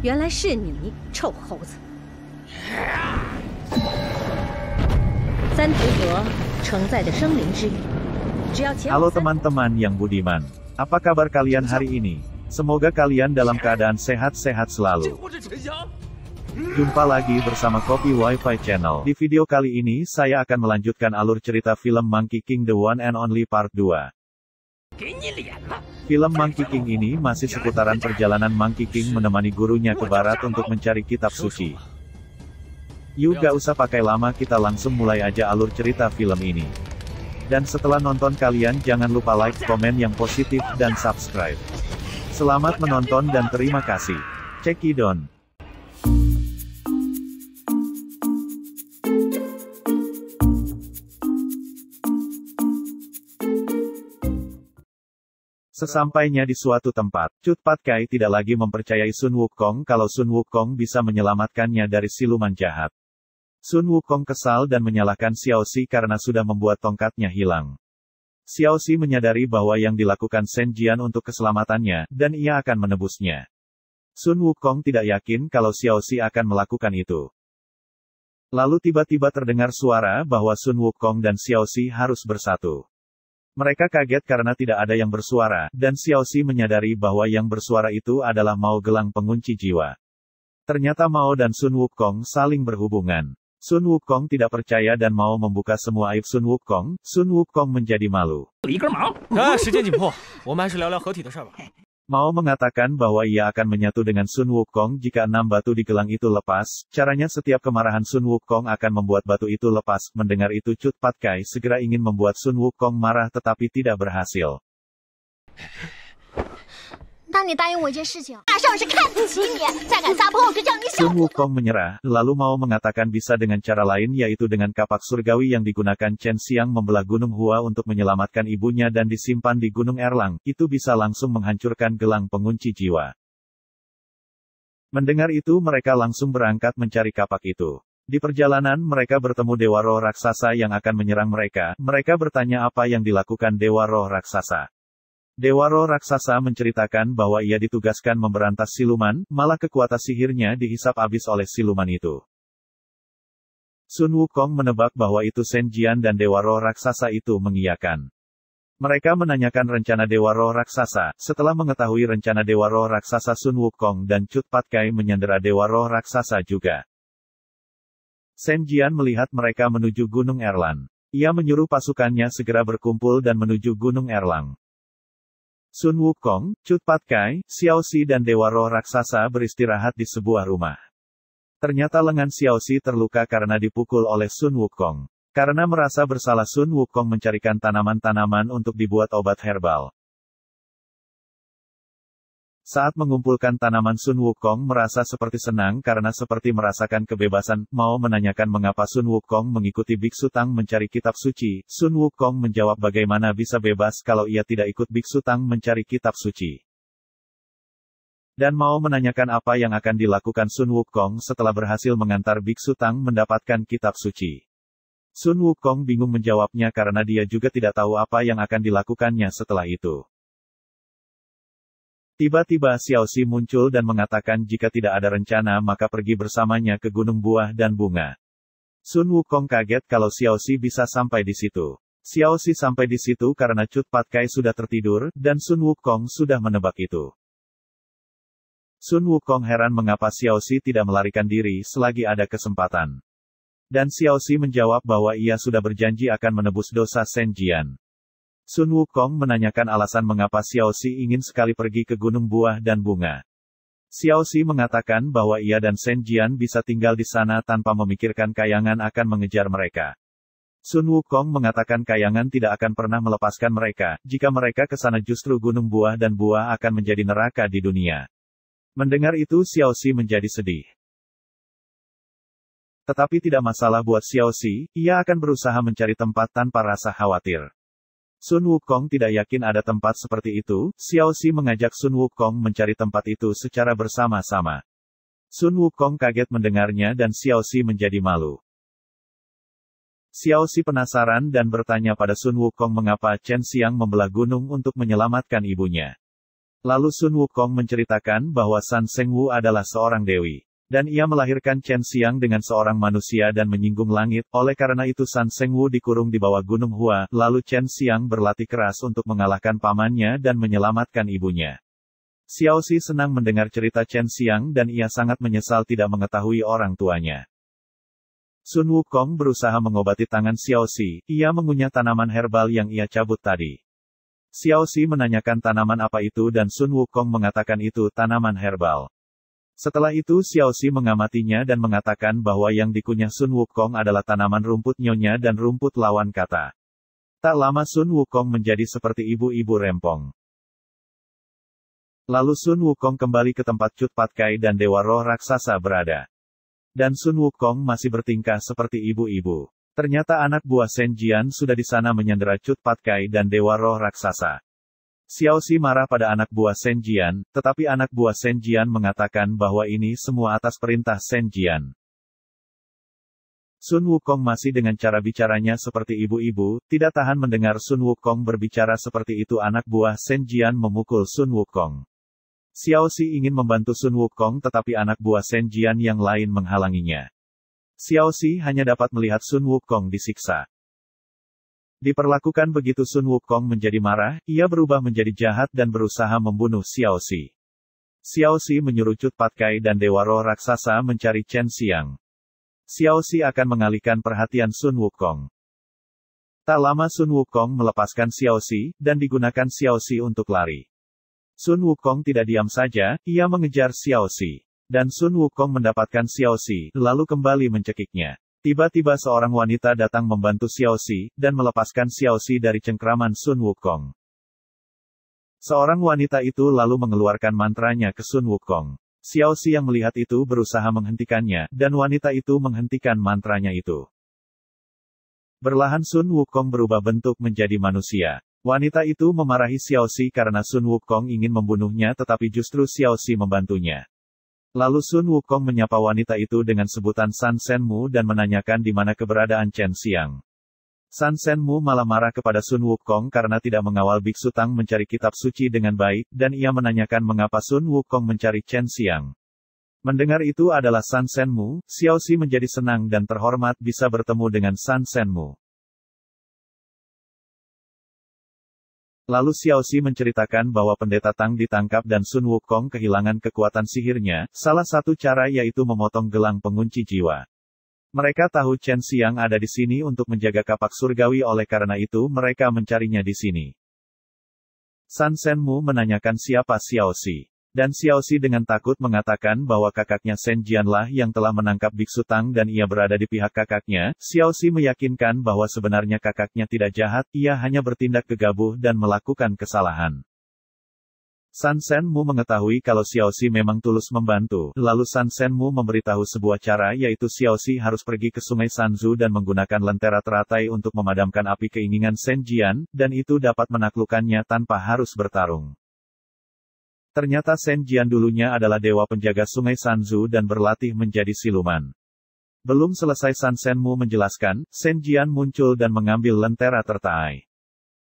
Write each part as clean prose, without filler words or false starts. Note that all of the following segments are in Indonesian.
原来是你，臭猴子！三途河承载着生灵之欲，只要前往。Halo teman-teman yang budiman, apa kabar kalian hari ini? Semoga kalian dalam keadaan sehat-sehat selalu. Jumpa lagi bersama Kopi Wi-Fi Channel. Di video kali ini saya akan melanjutkan alur cerita film Monkey King The One and Only Part 2. Film Monkey King ini masih seputaran perjalanan Monkey King menemani gurunya ke barat untuk mencari kitab suci. Yuk gak usah pakai lama, kita langsung mulai aja alur cerita film ini. Dan setelah nonton kalian jangan lupa like, komen yang positif, dan subscribe. Selamat menonton dan terima kasih. Cekidon. Sesampainya di suatu tempat, Cut Pat Kai tidak lagi mempercayai Sun Wukong kalau Sun Wukong bisa menyelamatkannya dari siluman jahat. Sun Wukong kesal dan menyalahkan Xiaoxi karena sudah membuat tongkatnya hilang. Xiaoxi menyadari bahwa yang dilakukan Shen Jian untuk keselamatannya, dan ia akan menebusnya. Sun Wukong tidak yakin kalau Xiaoxi akan melakukan itu. Lalu tiba-tiba terdengar suara bahwa Sun Wukong dan Xiaoxi harus bersatu. Mereka kaget karena tidak ada yang bersuara, dan Xiaoxi menyadari bahwa yang bersuara itu adalah Mao Gelang pengunci jiwa. Ternyata Mao dan Sun Wukong saling berhubungan. Sun Wukong tidak percaya dan mau membuka semua aib Sun Wukong. Sun Wukong menjadi malu. Mao mengatakan bahwa ia akan menyatu dengan Sun Wukong jika 6 batu di gelang itu lepas. Caranya setiap kemarahan Sun Wukong akan membuat batu itu lepas. Mendengar itu Cut Pat Kai segera ingin membuat Sun Wukong marah tetapi tidak berhasil. Sun Wukong menyerah, lalu Mao mengatakan bisa dengan cara lain yaitu dengan kapak surgawi yang digunakan Chen Xiang membelah Gunung Hua untuk menyelamatkan ibunya dan disimpan di Gunung Erlang, itu bisa langsung menghancurkan gelang pengunci jiwa. Mendengar itu mereka langsung berangkat mencari kapak itu. Di perjalanan mereka bertemu Dewa Roh Raksasa yang akan menyerang mereka. Mereka bertanya apa yang dilakukan Dewa Roh Raksasa. Dewa Roh Raksasa menceritakan bahwa ia ditugaskan memberantas siluman, malah kekuatan sihirnya dihisap habis oleh siluman itu. Sun Wukong menebak bahwa itu Shen Jian dan Dewa Roh Raksasa itu mengiyakan. Mereka menanyakan rencana Dewa Roh Raksasa. Setelah mengetahui rencana Dewa Roh Raksasa, Sun Wukong dan Cut Pat Kai menyandera Dewa Roh Raksasa juga. Shen Jian melihat mereka menuju Gunung Erlang. Ia menyuruh pasukannya segera berkumpul dan menuju Gunung Erlang. Sun Wukong, Cut Pat Kai, Xiaoxi dan Dewa Roh Raksasa beristirahat di sebuah rumah. Ternyata lengan Xiaoxi terluka karena dipukul oleh Sun Wukong. Karena merasa bersalah Sun Wukong mencarikan tanaman-tanaman untuk dibuat obat herbal. Saat mengumpulkan tanaman Sun Wukong merasa seperti senang karena seperti merasakan kebebasan. Mau menanyakan mengapa Sun Wukong mengikuti Biksu Tang mencari kitab suci. Sun Wukong menjawab bagaimana bisa bebas kalau ia tidak ikut Biksu Tang mencari kitab suci. Dan mau menanyakan apa yang akan dilakukan Sun Wukong setelah berhasil mengantar Biksu Tang mendapatkan kitab suci. Sun Wukong bingung menjawabnya karena dia juga tidak tahu apa yang akan dilakukannya setelah itu. Tiba-tiba Xiaoxi muncul dan mengatakan jika tidak ada rencana maka pergi bersamanya ke Gunung Buah dan Bunga. Sun Wukong kaget kalau Xiaoxi bisa sampai di situ. Xiaoxi sampai di situ karena Cut Pat Kai sudah tertidur, dan Sun Wukong sudah menebak itu. Sun Wukong heran mengapa Xiaoxi tidak melarikan diri selagi ada kesempatan. Dan Xiaoxi menjawab bahwa ia sudah berjanji akan menebus dosa Shen Jian. Sun Wukong menanyakan alasan mengapa Xiaoxi ingin sekali pergi ke Gunung Buah dan Bunga. Xiaoxi mengatakan bahwa ia dan Shen Jian bisa tinggal di sana tanpa memikirkan kayangan akan mengejar mereka. Sun Wukong mengatakan kayangan tidak akan pernah melepaskan mereka, jika mereka ke sana justru gunung buah dan buah akan menjadi neraka di dunia. Mendengar itu Xiao Xi menjadi sedih. Tetapi tidak masalah buat Xiao Xi, ia akan berusaha mencari tempat tanpa rasa khawatir. Sun Wukong tidak yakin ada tempat seperti itu, Xiao Xi mengajak Sun Wukong mencari tempat itu secara bersama-sama. Sun Wukong kaget mendengarnya dan Xiao Xi menjadi malu. Xiao Xi penasaran dan bertanya pada Sun Wukong mengapa Chen Xiang membelah gunung untuk menyelamatkan ibunya. Lalu Sun Wukong menceritakan bahwa San Zhengwu adalah seorang dewi. Dan ia melahirkan Chen Xiang dengan seorang manusia dan menyinggung langit, oleh karena itu San Zhengwu dikurung di bawah gunung Hua, lalu Chen Xiang berlatih keras untuk mengalahkan pamannya dan menyelamatkan ibunya. Xiao Xi senang mendengar cerita Chen Xiang dan ia sangat menyesal tidak mengetahui orang tuanya. Sun Wukong berusaha mengobati tangan Xiao Xi, ia mengunyah tanaman herbal yang ia cabut tadi. Xiao Xi menanyakan tanaman apa itu dan Sun Wukong mengatakan itu tanaman herbal. Setelah itu Xiao Xi mengamatinya dan mengatakan bahwa yang dikunyah Sun Wukong adalah tanaman rumput nyonya dan rumput lawan kata. Tak lama Sun Wukong menjadi seperti ibu-ibu rempong. Lalu Sun Wukong kembali ke tempat Cut Pat Kai dan Dewa Roh Raksasa berada. Dan Sun Wukong masih bertingkah seperti ibu-ibu. Ternyata anak buah Shen Jian sudah di sana menyandera Cut Pat Kai dan Dewa Roh Raksasa. Xiao Xi marah pada anak buah Shen Jian, tetapi anak buah Shen Jian mengatakan bahwa ini semua atas perintah Shen Jian. Sun Wukong masih dengan cara bicaranya seperti ibu-ibu, tidak tahan mendengar Sun Wukong berbicara seperti itu. Anak buah Shen Jian memukul Sun Wukong. Xiao Xi ingin membantu Sun Wukong tetapi anak buah Shen Jian yang lain menghalanginya. Xiao Xi hanya dapat melihat Sun Wukong disiksa. Diperlakukan begitu Sun Wukong menjadi marah, ia berubah menjadi jahat dan berusaha membunuh Xiao Xi. Xiao Xi menyuruh Cut Pat Kai dan Dewa Roh Raksasa mencari Chen Xiang. Xiao Xi akan mengalihkan perhatian Sun Wukong. Tak lama Sun Wukong melepaskan Xiao Xi, dan digunakan Xiao Xi untuk lari. Sun Wukong tidak diam saja, ia mengejar Xiao Xi. Dan Sun Wukong mendapatkan Xiao Xi, lalu kembali mencekiknya. Tiba-tiba seorang wanita datang membantu Xiao Xi, dan melepaskan Xiao Xi dari cengkraman Sun Wukong. Seorang wanita itu lalu mengeluarkan mantranya ke Sun Wukong. Xiao Xi yang melihat itu berusaha menghentikannya, dan wanita itu menghentikan mantranya itu. Perlahan Sun Wukong berubah bentuk menjadi manusia. Wanita itu memarahi Xiao Xi karena Sun Wukong ingin membunuhnya tetapi justru Xiao Xi membantunya. Lalu Sun Wukong menyapa wanita itu dengan sebutan San Zhenwu dan menanyakan di mana keberadaan Chen Xiang. San Zhenwu malah marah kepada Sun Wukong karena tidak mengawal Biksu Tang mencari kitab suci dengan baik, dan ia menanyakan mengapa Sun Wukong mencari Chen Xiang. Mendengar itu adalah San Zhenwu, Xiao Xi menjadi senang dan terhormat bisa bertemu dengan San Zhenwu. Lalu Xiao Xi menceritakan bahwa pendeta Tang ditangkap dan Sun Wukong kehilangan kekuatan sihirnya, salah satu cara yaitu memotong gelang pengunci jiwa. Mereka tahu Chen Xiang ada di sini untuk menjaga kapak surgawi oleh karena itu mereka mencarinya di sini. San Zhenwu menanyakan siapa Xiao Xi. Dan Xiao Xi dengan takut mengatakan bahwa kakaknya Shen Jianlah yang telah menangkap Biksu Tang dan ia berada di pihak kakaknya. Xiao Xi meyakinkan bahwa sebenarnya kakaknya tidak jahat, ia hanya bertindak gegabah dan melakukan kesalahan. San Zhenwu mengetahui kalau Xiao Xi memang tulus membantu, lalu San Zhenwu memberitahu sebuah cara yaitu Xiao Xi harus pergi ke sungai Sanzu dan menggunakan lentera teratai untuk memadamkan api keinginan Shen Jian, dan itu dapat menaklukkannya tanpa harus bertarung. Ternyata Shen Jian dulunya adalah dewa penjaga sungai Sanzu dan berlatih menjadi siluman. Belum selesai San Zhenwu menjelaskan, Shen Jian muncul dan mengambil lentera teratai.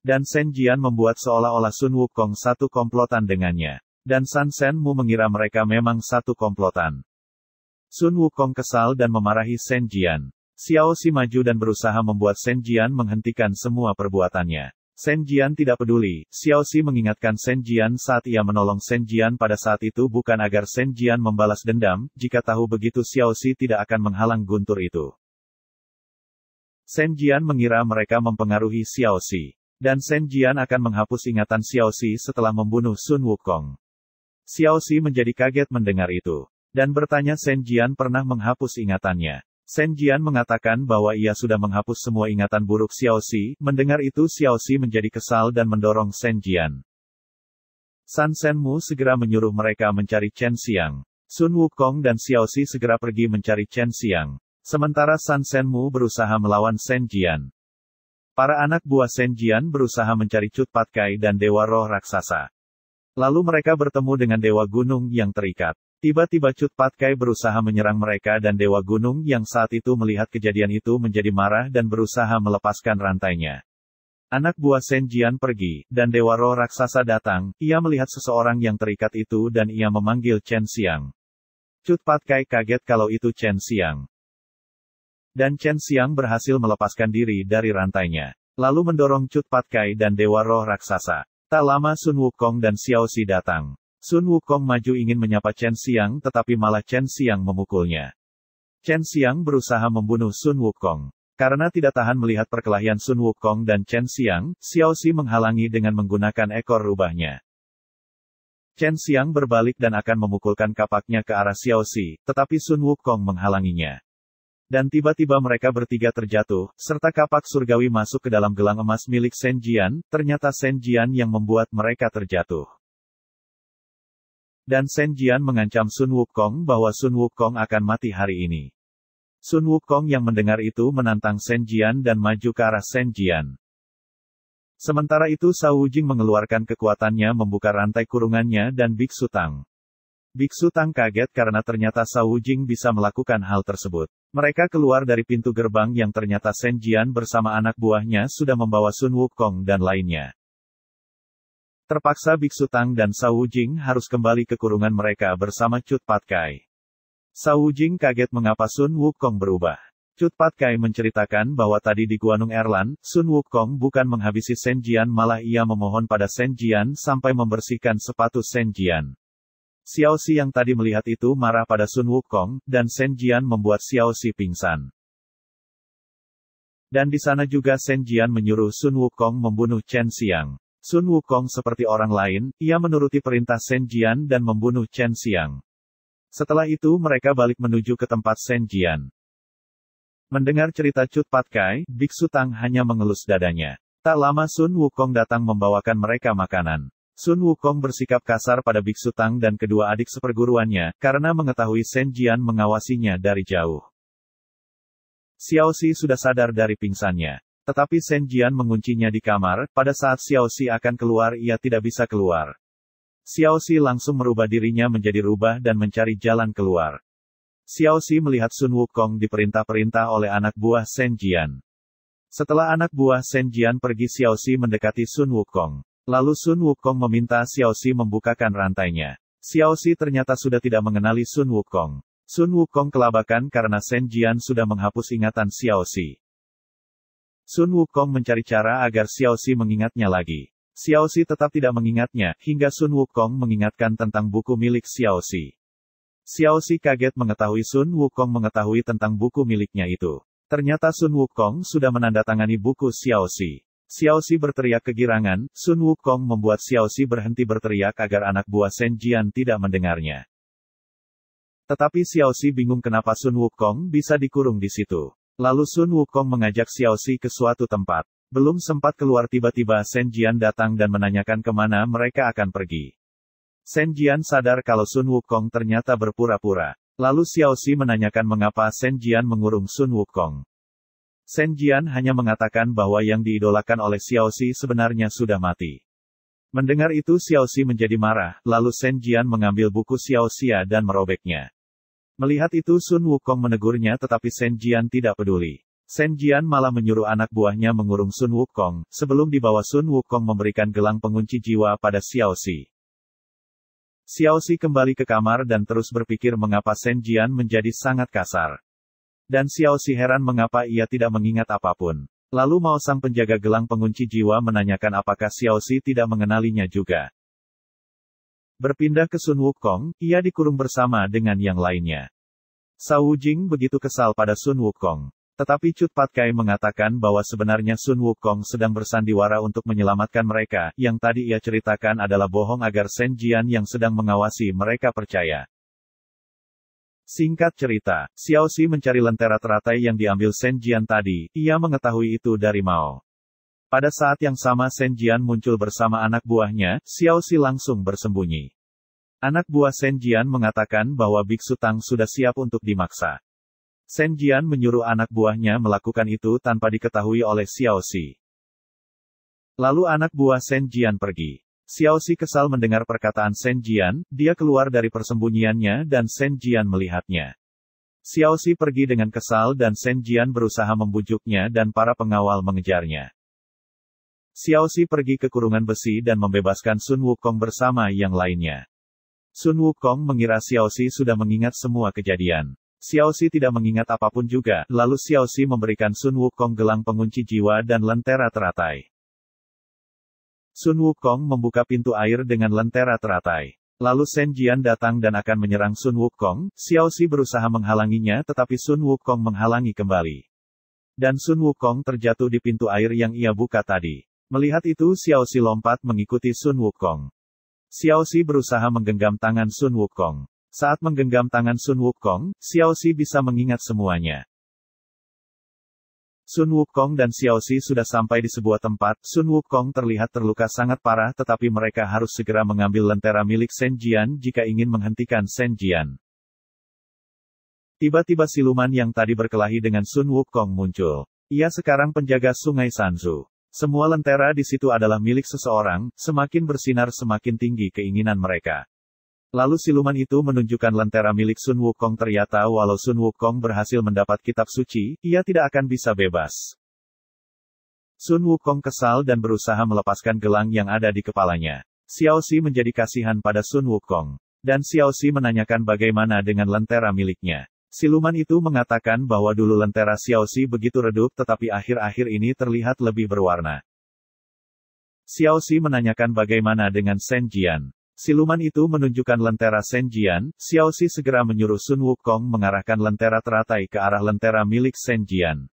Dan Shen Jian membuat seolah-olah Sun Wukong satu komplotan dengannya. Dan San Zhenwu mengira mereka memang satu komplotan. Sun Wukong kesal dan memarahi Shen Jian. Xiao Xi maju dan berusaha membuat Shen Jian menghentikan semua perbuatannya. Shen Jian tidak peduli. Xiao Xi mengingatkan Shen Jian saat ia menolong Shen Jian pada saat itu bukan agar Shen Jian membalas dendam, jika tahu begitu Xiao Xi tidak akan menghalang guntur itu. Shen Jian mengira mereka mempengaruhi Xiao Xi. Dan Shen Jian akan menghapus ingatan Xiao Xi setelah membunuh Sun Wukong. Xiao Xi menjadi kaget mendengar itu. Dan bertanya Shen Jian pernah menghapus ingatannya. Shen Jian mengatakan bahwa ia sudah menghapus semua ingatan buruk Xiaoxi. Mendengar itu Xiaoxi menjadi kesal dan mendorong Shen Jian. San Shenmu segera menyuruh mereka mencari Chen Xiang. Sun Wukong dan Xiaoxi segera pergi mencari Chen Xiang. Sementara San Shenmu berusaha melawan Shen Jian. Para anak buah Shen Jian berusaha mencari Cut Patkai dan Dewa Roh Raksasa. Lalu mereka bertemu dengan Dewa Gunung yang terikat. Tiba-tiba Cut Patkai berusaha menyerang mereka dan Dewa Gunung yang saat itu melihat kejadian itu menjadi marah dan berusaha melepaskan rantainya. Anak buah Shen Jian pergi, dan Dewa Roh Raksasa datang. Ia melihat seseorang yang terikat itu dan ia memanggil Chen Xiang. Cut Patkai kaget kalau itu Chen Xiang. Dan Chen Xiang berhasil melepaskan diri dari rantainya. Lalu mendorong Cut Patkai dan Dewa Roh Raksasa. Tak lama Sun Wukong dan Xiaoxi datang. Sun Wukong maju ingin menyapa Chen Xiang tetapi malah Chen Xiang memukulnya. Chen Xiang berusaha membunuh Sun Wukong. Karena tidak tahan melihat perkelahian Sun Wukong dan Chen Xiang, Xiaoxi menghalangi dengan menggunakan ekor rubahnya. Chen Xiang berbalik dan akan memukulkan kapaknya ke arah Xiaoxi, tetapi Sun Wukong menghalanginya. Dan tiba-tiba mereka bertiga terjatuh, serta kapak surgawi masuk ke dalam gelang emas milik Shen Jian. Ternyata Shen Jian yang membuat mereka terjatuh. Dan Shen Jian mengancam Sun Wukong bahwa Sun Wukong akan mati hari ini. Sun Wukong yang mendengar itu menantang Shen Jian dan maju ke arah Shen Jian. Sementara itu Shao Wujing mengeluarkan kekuatannya membuka rantai kurungannya dan Biksu Tang. Biksu Tang kaget karena ternyata Shao Wujing bisa melakukan hal tersebut. Mereka keluar dari pintu gerbang yang ternyata Shen Jian bersama anak buahnya sudah membawa Sun Wukong dan lainnya. Terpaksa Biksu Tang dan Shao Wujing harus kembali ke kurungan mereka bersama Cut Patkai. Shao Wujing kaget mengapa Sun Wukong berubah. Cut Patkai menceritakan bahwa tadi di Guanung Erlan, Sun Wukong bukan menghabisi Shen Jian malah ia memohon pada Shen Jian sampai membersihkan sepatu Shen Jian. Xiaoxi yang tadi melihat itu marah pada Sun Wukong, dan Shen Jian membuat Xiaoxi pingsan. Dan di sana juga Shen Jian menyuruh Sun Wukong membunuh Chen Xiang. Sun Wukong seperti orang lain, ia menuruti perintah Shen Jian dan membunuh Chen Xiang. Setelah itu mereka balik menuju ke tempat Shen Jian. Mendengar cerita Cut Patkai, Biksu Tang hanya mengelus dadanya. Tak lama Sun Wukong datang membawakan mereka makanan. Sun Wukong bersikap kasar pada Biksu Tang dan kedua adik seperguruannya, karena mengetahui Shen Jian mengawasinya dari jauh. Xiaoxi sudah sadar dari pingsannya. Tetapi Shen Jian menguncinya di kamar. Pada saat Xiaoxi akan keluar ia tidak bisa keluar. Xiaoxi langsung merubah dirinya menjadi rubah dan mencari jalan keluar. Xiaoxi melihat Sun Wukong diperintah-perintah oleh anak buah Shen Jian. Setelah anak buah Shen Jian pergi Xiaoxi mendekati Sun Wukong. Lalu Sun Wukong meminta Xiaoxi membukakan rantainya. Xiaoxi ternyata sudah tidak mengenali Sun Wukong. Sun Wukong kelabakan karena Shen Jian sudah menghapus ingatan Xiaoxi. Sun Wukong mencari cara agar Xiaoxi mengingatnya lagi. Xiaoxi tetap tidak mengingatnya, hingga Sun Wukong mengingatkan tentang buku milik Xiaoxi. Xiaoxi kaget mengetahui Sun Wukong mengetahui tentang buku miliknya itu. Ternyata Sun Wukong sudah menandatangani buku Xiaoxi. Xiaoxi berteriak kegirangan. Sun Wukong membuat Xiaoxi berhenti berteriak agar anak buah Shen Jian tidak mendengarnya. Tetapi Xiaoxi bingung kenapa Sun Wukong bisa dikurung di situ. Lalu Sun Wukong mengajak Xiaoxi ke suatu tempat. Belum sempat keluar tiba-tiba Shen Jian datang dan menanyakan kemana mereka akan pergi. Shen Jian sadar kalau Sun Wukong ternyata berpura-pura. Lalu Xiaoxi menanyakan mengapa Shen Jian mengurung Sun Wukong. Shen Jian hanya mengatakan bahwa yang diidolakan oleh Xiaoxi sebenarnya sudah mati. Mendengar itu Xiaoxi menjadi marah, lalu Shen Jian mengambil buku Xiaoxia dan merobeknya. Melihat itu Sun Wukong menegurnya tetapi Shen Jian tidak peduli. Shen Jian malah menyuruh anak buahnya mengurung Sun Wukong, sebelum dibawa Sun Wukong memberikan gelang pengunci jiwa pada Xiaoxi. Xiaoxi kembali ke kamar dan terus berpikir mengapa Shen Jian menjadi sangat kasar. Dan Xiaoxi heran mengapa ia tidak mengingat apapun. Lalu Mao sang penjaga gelang pengunci jiwa menanyakan apakah Xiaoxi tidak mengenalinya juga. Berpindah ke Sun Wukong, ia dikurung bersama dengan yang lainnya. Shao Wujing begitu kesal pada Sun Wukong. Tetapi Cut Patkai mengatakan bahwa sebenarnya Sun Wukong sedang bersandiwara untuk menyelamatkan mereka. Yang tadi ia ceritakan adalah bohong agar Shen Jian yang sedang mengawasi mereka percaya. Singkat cerita, Xiaoxi mencari lentera teratai yang diambil Shen Jian tadi, ia mengetahui itu dari Mao. Pada saat yang sama Shen Jian muncul bersama anak buahnya, Xiaoxi langsung bersembunyi. Anak buah Shen Jian mengatakan bahwa Biksu Tang sudah siap untuk dimaksa. Shen Jian menyuruh anak buahnya melakukan itu tanpa diketahui oleh Xiaoxi. Lalu anak buah Shen Jian pergi. Xiaoxi kesal mendengar perkataan Shen Jian, dia keluar dari persembunyiannya dan Shen Jian melihatnya. Xiaoxi pergi dengan kesal dan Shen Jian berusaha membujuknya dan para pengawal mengejarnya. Xiaoxi pergi ke kurungan besi dan membebaskan Sun Wukong bersama yang lainnya. Sun Wukong mengira Xiaoxi sudah mengingat semua kejadian. Xiaoxi tidak mengingat apapun juga, lalu Xiaoxi memberikan Sun Wukong gelang pengunci jiwa dan lentera teratai. Sun Wukong membuka pintu air dengan lentera teratai. Lalu Shen Jian datang dan akan menyerang Sun Wukong, Xiaoxi berusaha menghalanginya tetapi Sun Wukong menghalangi kembali. Dan Sun Wukong terjatuh di pintu air yang ia buka tadi. Melihat itu Xiaoxi lompat mengikuti Sun Wukong. Xiaoxi berusaha menggenggam tangan Sun Wukong. Saat menggenggam tangan Sun Wukong, Xiaoxi bisa mengingat semuanya. Sun Wukong dan Xiaoxi sudah sampai di sebuah tempat. Sun Wukong terlihat terluka sangat parah tetapi mereka harus segera mengambil lentera milik Shen Jian jika ingin menghentikan Shen Jian. Tiba-tiba siluman yang tadi berkelahi dengan Sun Wukong muncul. Ia sekarang penjaga sungai Sanzu. Semua lentera di situ adalah milik seseorang, semakin bersinar semakin tinggi keinginan mereka. Lalu siluman itu menunjukkan lentera milik Sun Wukong. Ternyata walau Sun Wukong berhasil mendapat kitab suci, ia tidak akan bisa bebas. Sun Wukong kesal dan berusaha melepaskan gelang yang ada di kepalanya. Xiaoxi menjadi kasihan pada Sun Wukong. Dan Xiaoxi menanyakan bagaimana dengan lentera miliknya. Siluman itu mengatakan bahwa dulu lentera Xiaoxi begitu redup tetapi akhir-akhir ini terlihat lebih berwarna. Xiaoxi menanyakan bagaimana dengan Shen Jian. Siluman itu menunjukkan lentera Shen Jian. Xiaoxi segera menyuruh Sun Wukong mengarahkan lentera teratai ke arah lentera milik Shen Jian.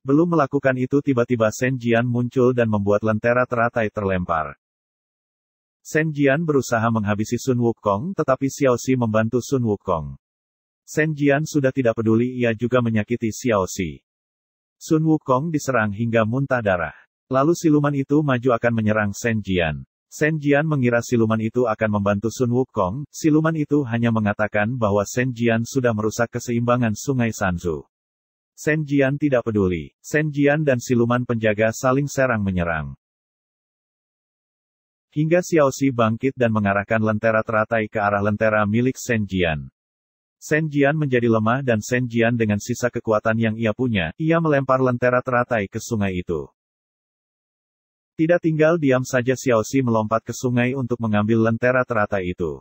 Belum melakukan itu tiba-tiba Shen Jian muncul dan membuat lentera teratai terlempar. Shen Jian berusaha menghabisi Sun Wukong tetapi Xiaoxi membantu Sun Wukong. Shen Jian sudah tidak peduli, ia juga menyakiti Xiaoxi. Sun Wukong diserang hingga muntah darah. Lalu siluman itu maju akan menyerang Shen Jian. Shen Jian mengira siluman itu akan membantu Sun Wukong. Siluman itu hanya mengatakan bahwa Shen Jian sudah merusak keseimbangan sungai Sanzu. Shen Jian tidak peduli. Shen Jian dan siluman penjaga saling serang menyerang. Hingga Xiaoxi bangkit dan mengarahkan lentera teratai ke arah lentera milik Shen Jian. Shen Jian menjadi lemah dan Shen Jian dengan sisa kekuatan yang ia punya, ia melempar lentera teratai ke sungai itu. Tidak tinggal diam saja Xiaoxi melompat ke sungai untuk mengambil lentera teratai itu.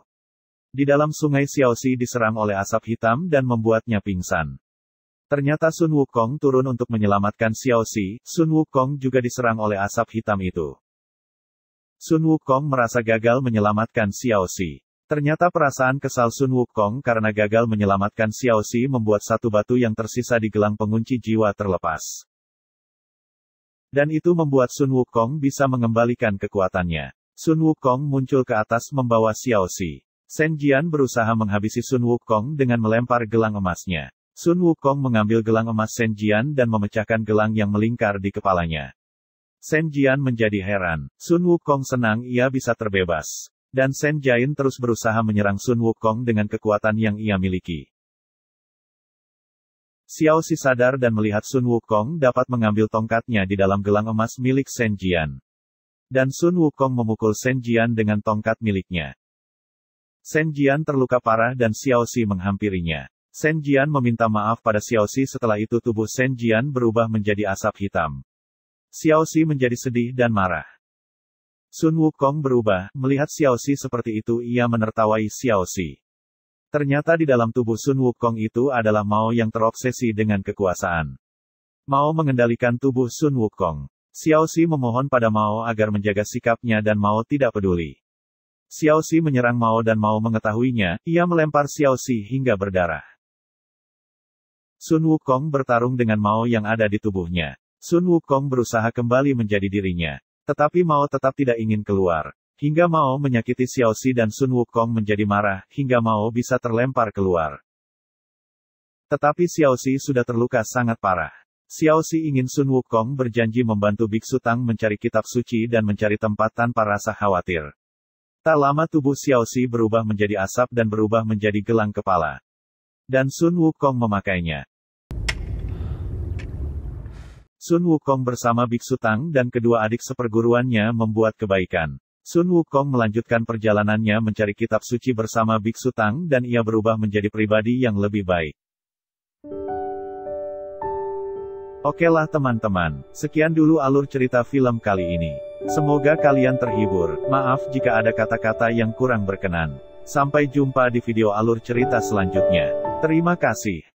Di dalam sungai Xiaoxi diserang oleh asap hitam dan membuatnya pingsan. Ternyata Sun Wukong turun untuk menyelamatkan Xiaoxi. Sun Wukong juga diserang oleh asap hitam itu. Sun Wukong merasa gagal menyelamatkan Xiaoxi. Ternyata perasaan kesal Sun Wukong karena gagal menyelamatkan Xiaoxi membuat satu batu yang tersisa di gelang pengunci jiwa terlepas. Dan itu membuat Sun Wukong bisa mengembalikan kekuatannya. Sun Wukong muncul ke atas membawa Xiaoxi. Shen Jian berusaha menghabisi Sun Wukong dengan melempar gelang emasnya. Sun Wukong mengambil gelang emas Shen Jian dan memecahkan gelang yang melingkar di kepalanya. Shen Jian menjadi heran. Sun Wukong senang ia bisa terbebas. Dan Shen Jian terus berusaha menyerang Sun Wukong dengan kekuatan yang ia miliki. Xiaoxi sadar dan melihat Sun Wukong dapat mengambil tongkatnya di dalam gelang emas milik Shen Jian. Dan Sun Wukong memukul Shen Jian dengan tongkat miliknya. Shen Jian terluka parah dan Xiaoxi menghampirinya. Shen Jian meminta maaf pada Xiaoxi, setelah itu tubuh Shen Jian berubah menjadi asap hitam. Xiaoxi menjadi sedih dan marah. Sun Wukong berubah, melihat Xiaoxi seperti itu ia menertawai Xiaoxi. Ternyata di dalam tubuh Sun Wukong itu adalah Mao yang terobsesi dengan kekuasaan. Mao mengendalikan tubuh Sun Wukong. Xiaoxi memohon pada Mao agar menjaga sikapnya dan Mao tidak peduli. Xiaoxi menyerang Mao dan Mao mengetahuinya, ia melempar Xiaoxi hingga berdarah. Sun Wukong bertarung dengan Mao yang ada di tubuhnya. Sun Wukong berusaha kembali menjadi dirinya. Tetapi Mao tetap tidak ingin keluar. Hingga Mao menyakiti Xiaoxi dan Sun Wukong menjadi marah, hingga Mao bisa terlempar keluar. Tetapi Xiaoxi sudah terluka sangat parah. Xiaoxi ingin Sun Wukong berjanji membantu Biksu Tang mencari kitab suci dan mencari tempat tanpa rasa khawatir. Tak lama tubuh Xiaoxi berubah menjadi asap dan berubah menjadi gelang kepala. Dan Sun Wukong memakainya. Sun Wukong bersama Biksu Tang dan kedua adik seperguruannya membuat kebaikan. Sun Wukong melanjutkan perjalanannya mencari kitab suci bersama Biksu Tang dan ia berubah menjadi pribadi yang lebih baik. Okelah teman-teman, sekian dulu alur cerita film kali ini. Semoga kalian terhibur, maaf jika ada kata-kata yang kurang berkenan. Sampai jumpa di video alur cerita selanjutnya. Terima kasih.